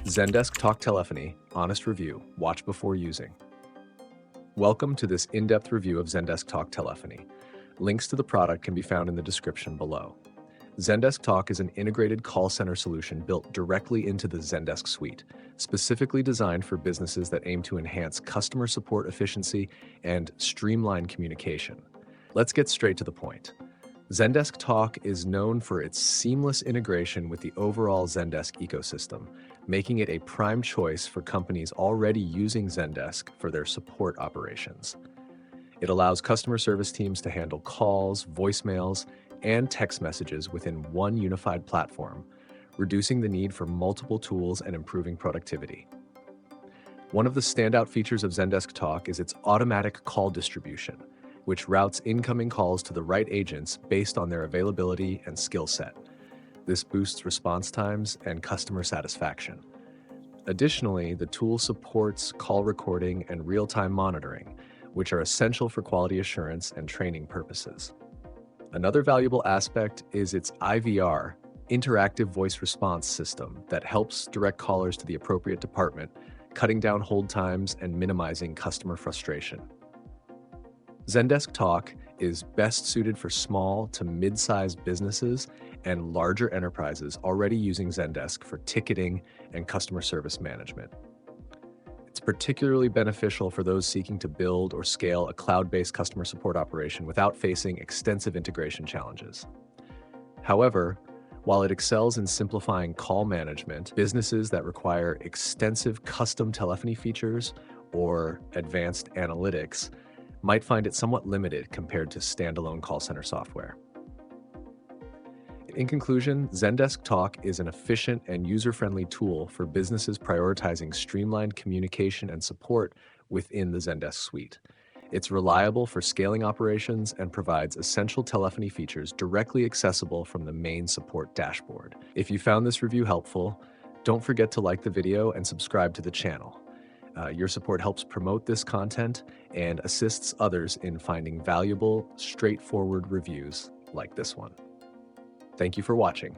Zendesk Talk Telephony, honest review, watch before using. Welcome to this in-depth review of Zendesk Talk Telephony. Links to the product can be found in the description below. Zendesk Talk is an integrated call center solution built directly into the Zendesk suite, specifically designed for businesses that aim to enhance customer support efficiency and streamline communication. Let's get straight to the point. Zendesk Talk is known for its seamless integration with the overall Zendesk ecosystem, making it a prime choice for companies already using Zendesk for their support operations. It allows customer service teams to handle calls, voicemails, and text messages within one unified platform, reducing the need for multiple tools and improving productivity. One of the standout features of Zendesk Talk is its automatic call distribution, which routes incoming calls to the right agents based on their availability and skill set. This boosts response times and customer satisfaction. Additionally, the tool supports call recording and real-time monitoring, which are essential for quality assurance and training purposes. Another valuable aspect is its IVR, interactive voice response system, that helps direct callers to the appropriate department, cutting down hold times and minimizing customer frustration. Zendesk Talk is best suited for small to mid-sized businesses and larger enterprises already using Zendesk for ticketing and customer service management. It's particularly beneficial for those seeking to build or scale a cloud-based customer support operation without facing extensive integration challenges. However, while it excels in simplifying call management, businesses that require extensive custom telephony features or advanced analytics might find it somewhat limited compared to standalone call center software. In conclusion, Zendesk Talk is an efficient and user-friendly tool for businesses prioritizing streamlined communication and support within the Zendesk suite. It's reliable for scaling operations and provides essential telephony features directly accessible from the main support dashboard. If you found this review helpful, don't forget to like the video and subscribe to the channel. Your support helps promote this content and assists others in finding valuable, straightforward reviews like this one. Thank you for watching.